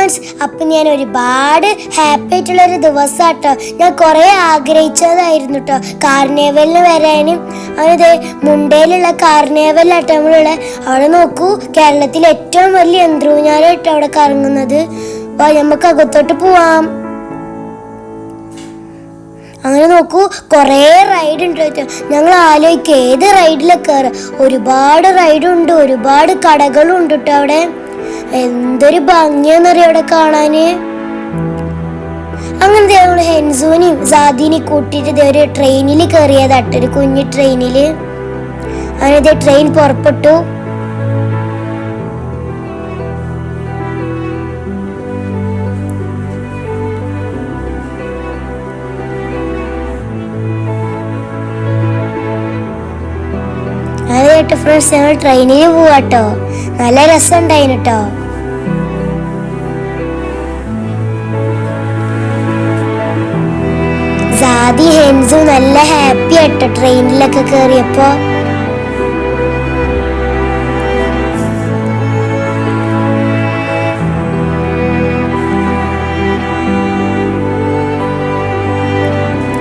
Friends, അപ്പം ഞാൻ ഒരുപാട് ഹാപ്പി ആയിട്ടുള്ളൊരു ദിവസമാട്ടോ. ഞാൻ കുറേ ആഗ്രഹിച്ചതായിരുന്നു കേട്ടോ കാർണിവലിന് വരാനും. അതായത് മുണ്ടയിലുള്ള കാർണിവലാട്ടോ നമ്മളുള്ള. അവിടെ നോക്കൂ, കേരളത്തിലെ ഏറ്റവും വലിയ യന്ത്രൂഞ്ഞാലാട്ടോ അവിടെ കറങ്ങുന്നത്. അപ്പോൾ നമുക്ക് അകത്തോട്ട് പോവാം. അങ്ങനെ നോക്കൂ, കുറേ റൈഡ് ഉണ്ട് കേട്ടോ. ഞങ്ങൾ ആലോചിക്കുക ഏത് റൈഡിലൊക്കെ കയറാം. ഒരുപാട് റൈഡുണ്ട്, ഒരുപാട് കടകളും ഉണ്ട് കേട്ടോ അവിടെ. എന്തൊരു ഭംഗിയാന്നറിയാം അവിടെ കാണാന്. അങ്ങനത്തെ ഞങ്ങൾ ഹെൻസൂനെയും സാദിനെയും കൂട്ടിയിട്ട് ഒരു ട്രെയിനിൽ കയറിയതാട്ടോ, ഒരു കുഞ്ഞു ട്രെയിനിൽ. അങ്ങനെ ട്രെയിൻ പുറപ്പെട്ടു. അതായിട്ട് ഫ്രണ്ട്സ്, ഞങ്ങൾ ട്രെയിനിൽ പോവാട്ടോ. നല്ല രസം ഉണ്ടായിരുന്നു കേട്ടോ. സാദി ഹെൻസു നല്ല ഹാപ്പി ആട്ടോ ട്രെയിനിലൊക്കെ കേറിയപ്പോ.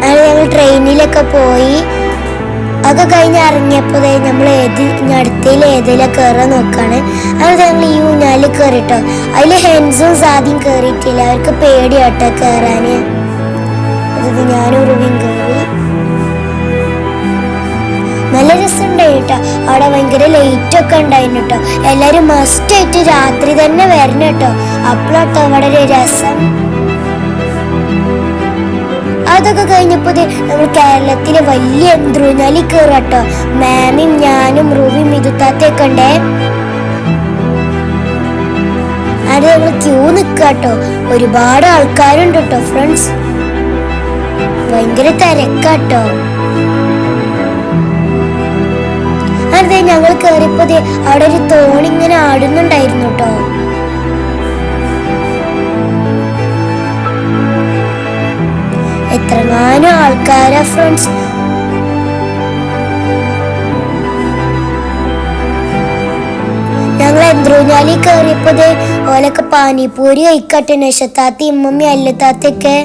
അങ്ങനെ ഞങ്ങൾ ട്രെയിനിലൊക്കെ പോയി. അതൊക്കെ കഴിഞ്ഞ് ഇറങ്ങിയപ്പോ നമ്മൾ അടുത്തതിൽ ഏതെങ്കിലും കയറാൻ നോക്കാണ്. അത് ഞങ്ങൾ ഈ ഊഞ്ഞാലിൽ കയറിട്ടോ. അതിൽ ഹെൻസും സാദിയും കയറിയിട്ടില്ല, അവർക്ക് പേടിയാട്ടോ കയറാന്. അത് ഞാനും ഉറുവിയും കയറി. നല്ല രസം ഉണ്ടായിട്ടോ. അവിടെ ഭയങ്കര ലൈറ്റ് ഒക്കെ ഉണ്ടായിരുന്നു കേട്ടോ. എല്ലാരും മസ്റ്റ് ആയിട്ട് രാത്രി തന്നെ വരണം കേട്ടോ. അപ്പോഴാട്ടോ അവിടെ ഒരു രസം. അതൊക്കെ കഴിഞ്ഞപ്പോ നമ്മൾ കേരളത്തിലെ വലിയ യന്ത്രൂഞ്ഞാലിൽ കയറാട്ടോ. മാമിയും ഞാനും റൂബിയും മിതുത്താത്തൊക്കെ ഉണ്ടേ. അത് ഞങ്ങൾ ക്യൂ നിക്കാട്ടോ. ഒരുപാട് ആൾക്കാരുണ്ട് കേട്ടോ ഫ്രണ്ട്സ്. ഭയങ്കര തിരക്കാട്ടോ. അതെ, ഞങ്ങൾ കയറിയപ്പോ അവിടെ ഒരു തോണി ഇങ്ങനെ ആടുന്നുണ്ടായിരുന്നു കേട്ടോ. എത്രങ്ങാനും ആൾക്കാരാ ഫ്രണ്ട്സ്. ഞങ്ങൾ യന്ത്രൂഞ്ഞാലിൽ കയറിയപ്പോ ഓലൊക്കെ പാനിപ്പൂരി കഴിക്കട്ടെ. നശത്താത്തി, ഇമ്മമ്മി, അല്ലത്താത്തൊക്കെ.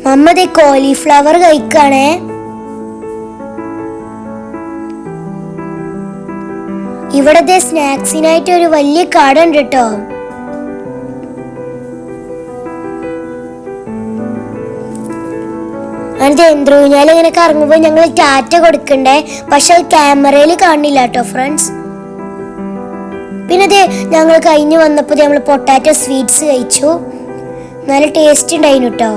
മമ്മ കോളിഫ്ലവർ കഴിക്കാണേ. ഇവിടെ സ്നാക്സിനായിട്ട് ഒരു വലിയ കട ഉണ്ട് കേട്ടോ. അങ്ങനത്തെ യന്ത്രൂഞ്ഞാൽ ഇങ്ങനെ കറങ്ങുമ്പോ ഞങ്ങൾ ടാറ്റ കൊടുക്കണ്ടേ. പക്ഷെ അത് ക്യാമറയിൽ കാണില്ല കേട്ടോ ഫ്രണ്ട്സ്. പിന്നെ ഞങ്ങൾ കഴിഞ്ഞ് വന്നപ്പോ നമ്മൾ പൊട്ടാറ്റോ സ്വീറ്റ്സ് കഴിച്ചു. നല്ല ടേസ്റ്റ് ഉണ്ടായിരുന്നു കേട്ടോ.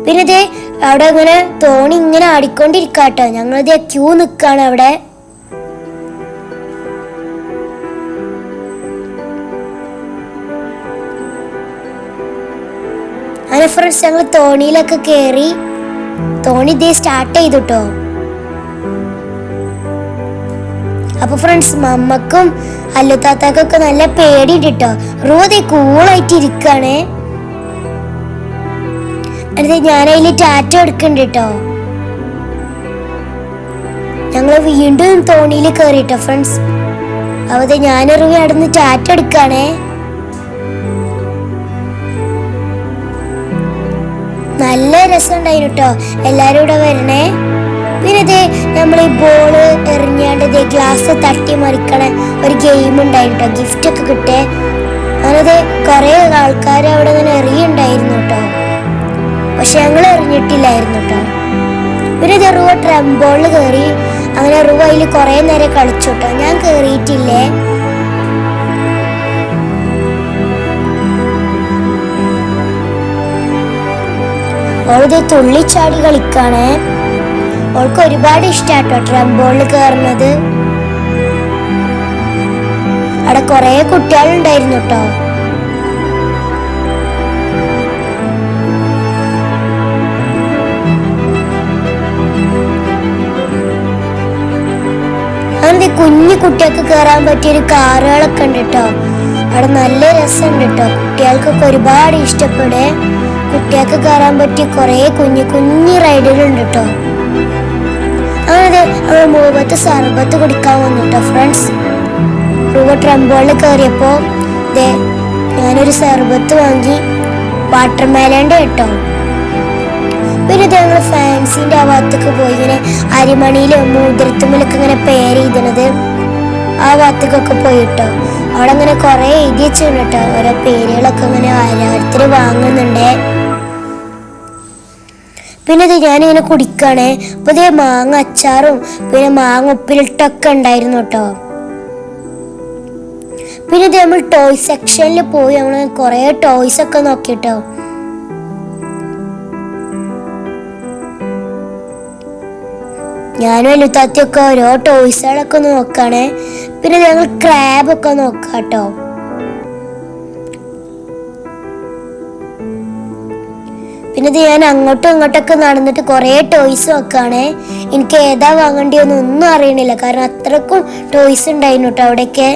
പിന്നെ അവിടെ ഇങ്ങനെ തോണി ഇങ്ങനെ ആടിക്കൊണ്ടിരിക്കാട്ടോ. ഞങ്ങളിത് ക്യൂ നിക്കാണ് അവിടെ. അങ്ങനെ ഫ്രണ്ട്സ്, ഞങ്ങൾ തോണിയിലൊക്കെ കേറി. തോണി സ്റ്റാർട്ട് ചെയ്തു കേട്ടോ. അപ്പൊ ഫ്രണ്ട്സ്, മമ്മക്കും അല്ലുത്താത്താക്കൊക്കെ നല്ല പേടിയുണ്ട് കേട്ടോ. റൂദേ കൂളായിട്ട് ഇരിക്കാണേ. അടുത്ത് ഞാനതിൽ ടാറ്റ എടുക്കണ്ട് കേട്ടോ. ഞങ്ങള് വീണ്ടും തോണിയിൽ കയറിട്ടോ ഫ്രണ്ട്സ്. അവതെ ഞാനറിവ് നടന്ന് ടാറ്റ എടുക്കാണേ. നല്ല രസം ഉണ്ടായിരുന്നു കേട്ടോ. എല്ലാരും ഇവിടെ വരണേ. പിന്നെ നമ്മൾ ഈ ബോള് എറിഞ്ഞാണ്ട് ഗ്ലാസ് തട്ടി മറിക്കണ ഒരു ഗെയിം ഉണ്ടായിരുന്നു. ഗിഫ്റ്റ് ഒക്കെ കിട്ടേ. അങ്ങനെ കുറെ ആൾക്കാർ അവിടെ ഇങ്ങനെ എറിയുണ്ടായിരുന്നു കേട്ടോ. പക്ഷെ ഞങ്ങൾ എറിഞ്ഞിട്ടില്ലായിരുന്നു കേട്ടോ. പിന്നെ റുവ ട്രംബോളിൽ കയറി. അങ്ങനെ റുവ അതിൽ കുറെ നേരം കളിച്ചു കേട്ടോ. ഞാൻ കയറിയിട്ടില്ലേ. അവളിത് തുള്ളിച്ചാടി കളിക്കാണേ. അവൾക്ക് ഒരുപാട് ഇഷ്ടാട്ടോ ട്രംബോളിൽ കയറുന്നത്. അവിടെ കുറെ കുട്ടികളുണ്ടായിരുന്നു കേട്ടോ. അങ്ങനെ കുഞ്ഞു കുട്ടികൾക്ക് കയറാൻ പറ്റിയൊരു കാറുകളൊക്കെ ഉണ്ട് കേട്ടോ. അവിടെ നല്ല രസമുണ്ട് കേട്ടോ. കുട്ടികൾക്കൊക്കെ ഒരുപാട് ഇഷ്ടപ്പെടേ. കുട്ടികൾക്ക് കയറാൻ പറ്റിയ കുറെ കുഞ്ഞു കുഞ്ഞു റൈഡുകളുണ്ട് കേട്ടോ. അങ്ങനെ അവൾ മുഖത്ത് സർബത്ത് കുടിക്കാൻ വന്നു കേട്ടോ ഫ്രണ്ട്സ്. റുവ ട്രംബോളിൽ കയറിയപ്പോ ഞാനൊരു സർബത്ത് വാങ്ങി, വാട്ടർ മെലൻ്റെ കേട്ടോ. പിന്നെ ഞങ്ങൾ ഫാൻസിന്റെ ആ ഭാഗത്തേക്ക് പോയി. ഇങ്ങനെ അരിമണിയിലും മൂതിരത്തുമ്പിലൊക്കെ ഇങ്ങനെ പേര് എഴുതണത് ആ ഭാഗത്തേക്കൊക്കെ പോയി കേട്ടോ. അവിടെ അങ്ങനെ കുറെ എഴുതി വെച്ചിട്ടുണ്ട് കേട്ടോ, ഓരോ പേരുകളൊക്കെ ഇങ്ങനെ ഓരോരുത്തർ വാങ്ങുന്നുണ്ടേ. പിന്നെ ഞാനിങ്ങനെ കുടിക്കാണേ. അപ്പൊ മാങ്ങ അച്ചാറും പിന്നെ മാങ്ങ ഉപ്പിലിട്ടൊക്കെ ഉണ്ടായിരുന്നു കേട്ടോ. പിന്നെ നമ്മൾ ടോയ് സെക്ഷനിൽ പോയി നമ്മൾ കുറെ ടോയ്സ് ഒക്കെ നോക്കിട്ടോ. ഞാനും എലുത്താത്തിയൊക്കെ ഓരോ ടോയ്സുകളൊക്കെ ഒന്ന് നോക്കാണേ. പിന്നെ ഞങ്ങൾ ക്രാബൊക്കെ നോക്കാട്ടോ. പിന്നെ ഞാൻ അങ്ങോട്ടും ഇങ്ങോട്ടൊക്കെ നടന്നിട്ട് കുറെ ടോയ്സ് നോക്കാണേ. എനിക്ക് ഏതാ വാങ്ങേണ്ടിയെന്ന് ഒന്നും അറിയണില്ല, കാരണം അത്രക്കും ടോയ്സ് ഉണ്ടായിരുന്നു കേട്ടോ അവിടെയൊക്കെ.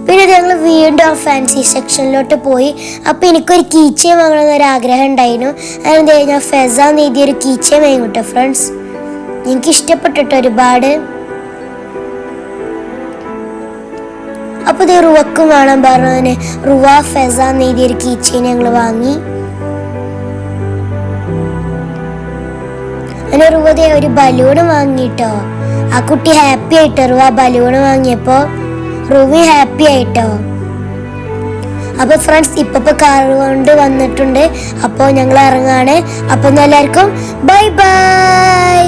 പിന്നെ ഞങ്ങൾ വീണ്ടും ആ ഫാൻസി സെക്ഷനിലോട്ട് പോയി. അപ്പം എനിക്കൊരു കീച്ചെയിൻ വാങ്ങണമെന്നൊരു ആഗ്രഹം ഉണ്ടായിരുന്നു. അതിന് ഞാൻ ഫെസാന്ന് എഴുതിയൊരു കീച്ചെയിൻ വാങ്ങി കേട്ടോ ഫ്രണ്ട്സ്. എനിക്ക് ഇഷ്ടപ്പെട്ടിട്ടോ ഒരുപാട്. അപ്പോൾ ഇത് റുവക്കും വേണം പറഞ്ഞതിന് റുവ ഫെസാന്ന് എഴുതിയൊരു കീച്ചെയിൻ ഞങ്ങൾ വാങ്ങി. അങ്ങനെ റുവതെ ഒരു ബലൂണ് വാങ്ങിട്ടോ. ആ കുട്ടി ഹാപ്പി ആയിട്ടോ റുവ ബലൂണ് വാങ്ങിയപ്പോ. റുവി ഹാപ്പി ആയിട്ടോ. അപ്പൊ ഫ്രണ്ട്സ് ഇപ്പൊ കാർ കൊണ്ട് വന്നിട്ടുണ്ട്. അപ്പോൾ ഞങ്ങൾ ഇറങ്ങാണ്. അപ്പം എല്ലാവർക്കും ബൈ ബൈ.